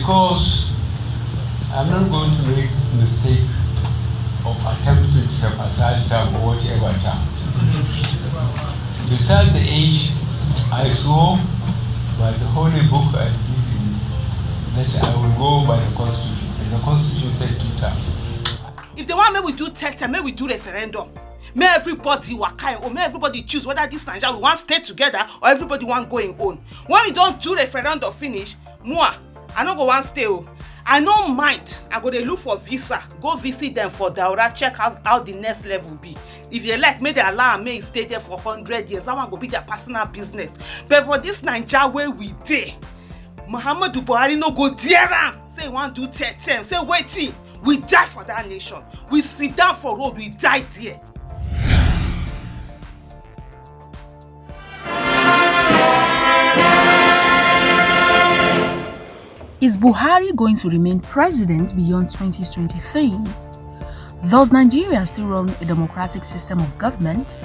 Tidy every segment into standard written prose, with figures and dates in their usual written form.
because I'm not going to make a mistake of attempting to have a third term or whatever term. Besides the age, I swore by the holy book I believe in that I will go by the Constitution. And the Constitution said 2 terms. If they want, may we do tete, may we do referendum. May everybody wakai or may everybody choose whether this Nigeria we want stay together or everybody want go in own. When we don't do referendum finish, moi, I don't go one stay. I don't mind. I go dey look for visa, go visit them for Daura, check out how the next level be. If you like, may they allow me stay there for 100 years. That one go be their personal business. But for this Nigeria where we dey, Muhammadu Buhari no go dare am. Say he want do 10. Say waiting. We die for that nation. We sit down for road, we die there. Is Buhari going to remain president beyond 2023? Does Nigeria still run a democratic system of government?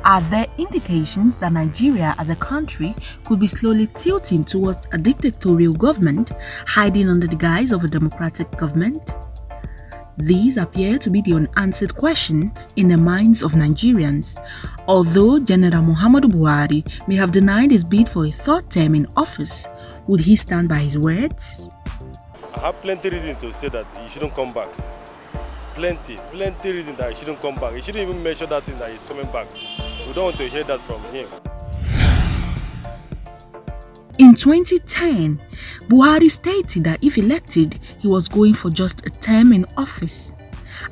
Are there indications that Nigeria as a country could be slowly tilting towards a dictatorial government, hiding under the guise of a democratic government? These appear to be the unanswered question in the minds of Nigerians. Although General Muhammadu Buhari may have denied his bid for a 3rd term in office, would he stand by his words? I have plenty reasons to say that he shouldn't come back. Plenty reasons that he shouldn't come back. He shouldn't even mention that thing that he's coming back. We don't want to hear that from him. In 2010, Buhari stated that if elected, he was going for just a term in office.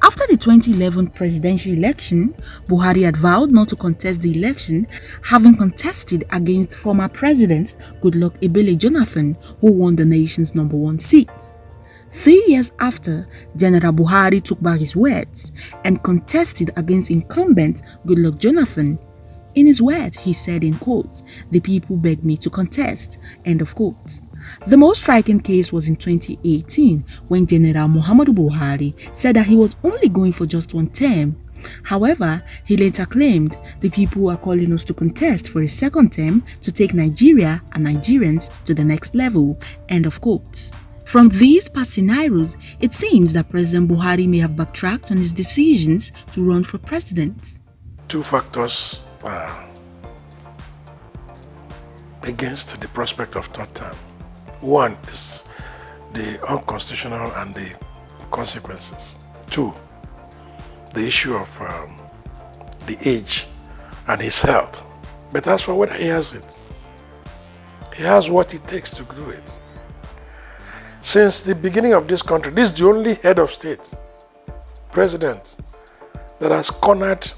After the 2011 presidential election, Buhari had vowed not to contest the election, having contested against former President Goodluck Ebele Jonathan, who won the nation's #1 seat. 3 years after, General Buhari took back his words and contested against incumbent Goodluck Jonathan. In his words, he said in quotes, "The people begged me to contest," end of quotes. The most striking case was in 2018 when General Muhammadu Buhari said that he was only going for just 1 term. However, he later claimed the people are calling us to contest for a 2nd term to take Nigeria and Nigerians to the next level, end of quotes. From these past scenarios, it seems that President Buhari may have backtracked on his decisions to run for president. 2 factors against the prospect of 3rd term. One is the unconstitutional and the consequences. 2, the issue of the age and his health. But as for whether he has it, he has what it takes to do it. Since the beginning of this country, this is the only head of state, president, that has cornered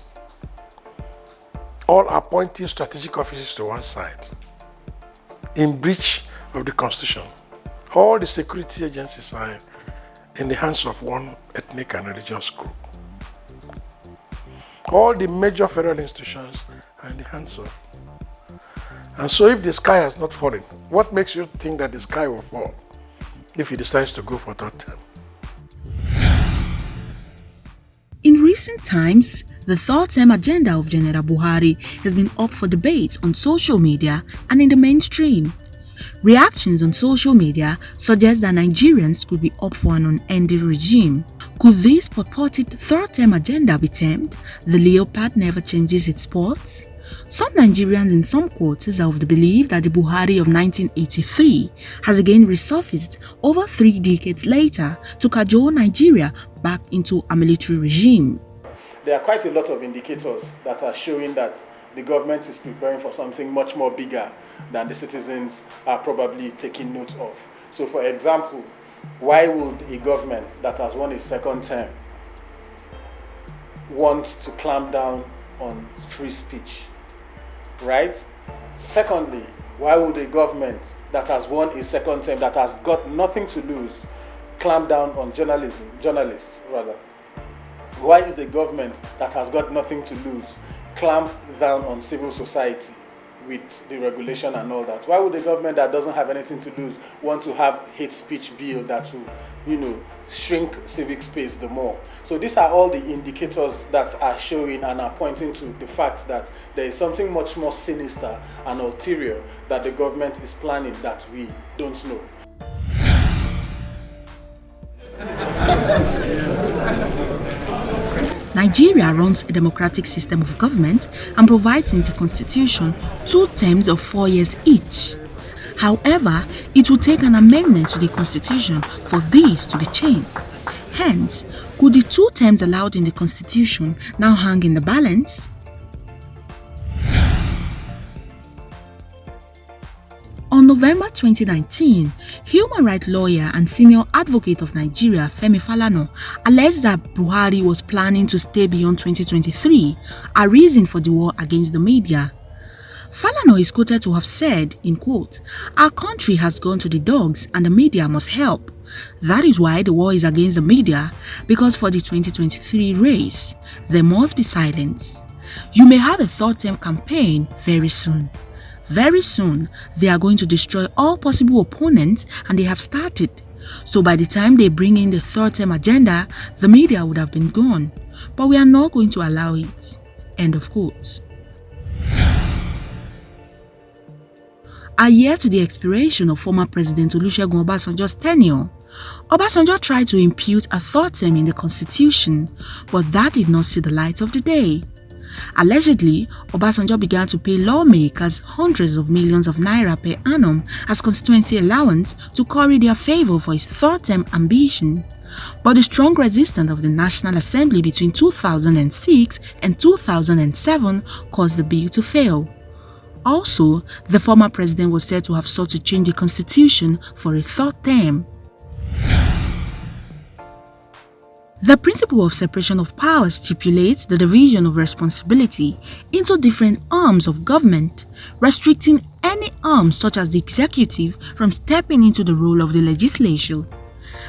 all appointing strategic offices to one side in breach of the Constitution. All the security agencies are in the hands of one ethnic and religious group. All the major federal institutions are in the hands of. And so if the sky has not fallen, what makes you think that the sky will fall if he decides to go for 3rd term? In recent times, the 3rd term agenda of General Buhari has been up for debate on social media and in the mainstream. Reactions on social media suggest that Nigerians could be up for an unending regime. Could this purported 3rd term agenda be termed "the leopard never changes its spots"? Some Nigerians in some quarters are of the belief that the Buhari of 1983 has again resurfaced over 3 decades later to cajole Nigeria back into a military regime. There are quite a lot of indicators that are showing that the government is preparing for something much more bigger than the citizens are probably taking note of. So for example, why would a government that has won a 2nd term want to clamp down on free speech? Right? Secondly, why would a government that has won a 2nd term, that has got nothing to lose, clamp down on journalists rather? Why is a government that has got nothing to lose clamp down on civil society with the regulation and all that? Why would a government that doesn't have anything to lose want to have hate speech bill that will, shrink civic space the more? So these are all the indicators that are showing and are pointing to the fact that there is something much more sinister and ulterior that the government is planning that we don't know. Nigeria runs a democratic system of government and provides in the constitution 2 terms of 4 years each. However, it will take an amendment to the constitution for these to be changed. Hence, could the 2 terms allowed in the constitution now hang in the balance? On November 2019, human rights lawyer and senior advocate of Nigeria, Femi Falana, alleged that Buhari was planning to stay beyond 2023, a reason for the war against the media. Falana is quoted to have said, in quote, "Our country has gone to the dogs and the media must help. That is why the war is against the media, because for the 2023 race, there must be silence. You may have a 3rd-term campaign very soon. Very soon, they are going to destroy all possible opponents and they have started. So by the time they bring in the 3rd-term agenda, the media would have been gone. But we are not going to allow it." End of quote. A year to the expiration of former President Olusegun Obasanjo's tenure, Obasanjo tried to impute a 3rd term in the constitution, but that did not see the light of the day. Allegedly, Obasanjo began to pay lawmakers hundreds of millions of naira per annum as constituency allowance to curry their favor for his 3rd-term ambition. But the strong resistance of the National Assembly between 2006 and 2007 caused the bill to fail. Also, the former president was said to have sought to change the constitution for a 3rd term. The principle of separation of powers stipulates the division of responsibility into different arms of government, restricting any arm such as the executive from stepping into the role of the legislature.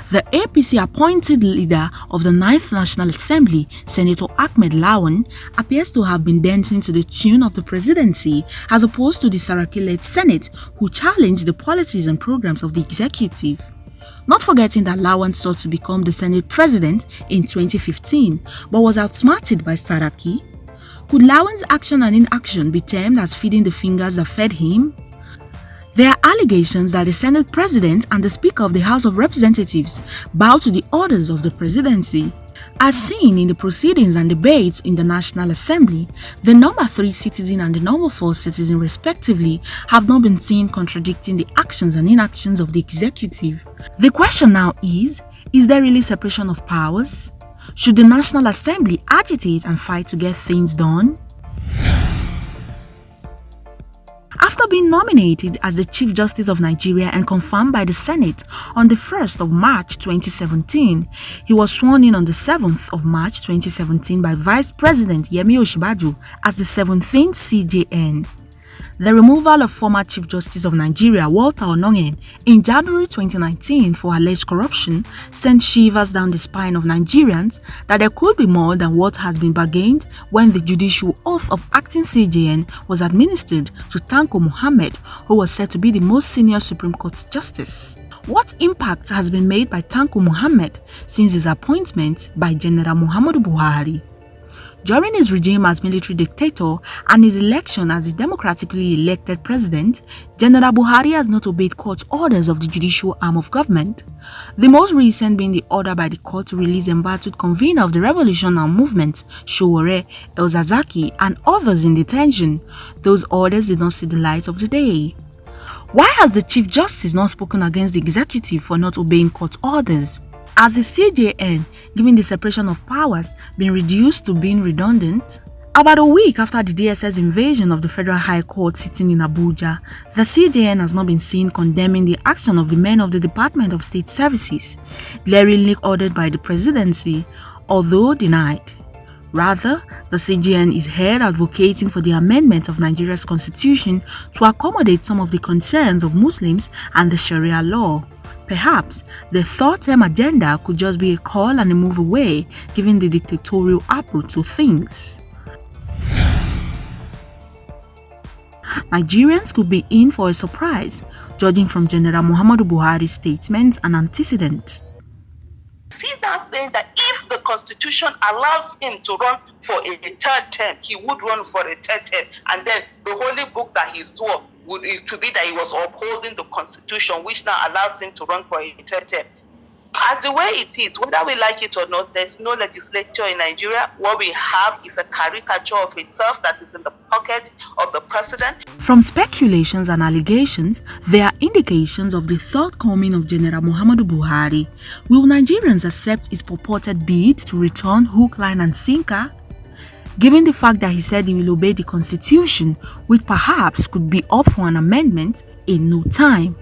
The APC-appointed leader of the 9th National Assembly, Senator Ahmed Lawan, appears to have been dancing to the tune of the presidency as opposed to the Saraki-led Senate, who challenged the policies and programs of the executive. Not forgetting that Lawan sought to become the Senate president in 2015 but was outsmarted by Saraki. Could Lawan's action and inaction be termed as feeding the fingers that fed him? There are allegations that the Senate President and the Speaker of the House of Representatives bow to the orders of the presidency. As seen in the proceedings and debates in the National Assembly, the number 3 citizen and the number 4 citizen respectively have not been seen contradicting the actions and inactions of the executive. The question now is there really separation of powers? Should the National Assembly agitate and fight to get things done? After being nominated as the Chief Justice of Nigeria and confirmed by the Senate on the 1st of March 2017, he was sworn in on the 7th of March 2017 by Vice President Yemi Osinbajo as the 17th CJN. The removal of former Chief Justice of Nigeria Walter Onnoghen in January 2019 for alleged corruption sent shivers down the spine of Nigerians that there could be more than what has been bargained when the judicial oath of acting CJN was administered to Tanko Muhammad, who was said to be the most senior Supreme Court Justice. What impact has been made by Tanko Muhammad since his appointment by General Muhammadu Buhari? During his regime as military dictator and his election as the democratically elected president, General Buhari has not obeyed court orders of the judicial arm of government. The most recent being the order by the court to release embattled convener of the revolutionary movement, Sowore, El-Zakzaky, and others in detention. Those orders did not see the light of the day. Why has the Chief Justice not spoken against the executive for not obeying court orders? Has the CJN, given the separation of powers, been reduced to being redundant? About a week after the DSS invasion of the Federal High Court sitting in Abuja, the CJN has not been seen condemning the action of the men of the Department of State Services, glaringly ordered by the presidency, although denied. Rather, the CJN is heard advocating for the amendment of Nigeria's constitution to accommodate some of the concerns of Muslims and the Sharia law. Perhaps the 3rd-term agenda could just be a call and a move away, given the dictatorial approach to things. Nigerians could be in for a surprise, judging from General Muhammadu Buhari's statements and antecedents. See that saying that if the constitution allows him to run for a 3rd term, he would run for a 3rd term, and then the holy book that he's doing to be that he was upholding the constitution, which now allows him to run for a 3rd term. As the way it is, whether we like it or not, there's no legislature in Nigeria. What we have is a caricature of itself that is in the pocket of the president. From speculations and allegations, there are indications of the third coming of General Muhammadu Buhari. Will Nigerians accept his purported bid to return hook, line and sinker? Given the fact that he said he will obey the constitution, which perhaps could be up for an amendment in no time.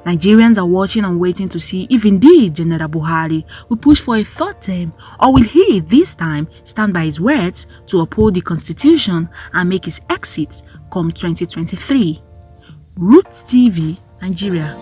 Nigerians are watching and waiting to see if indeed General Buhari will push for a third term, or will he this time stand by his words to uphold the constitution and make his exit come 2023. Roots TV, Nigeria.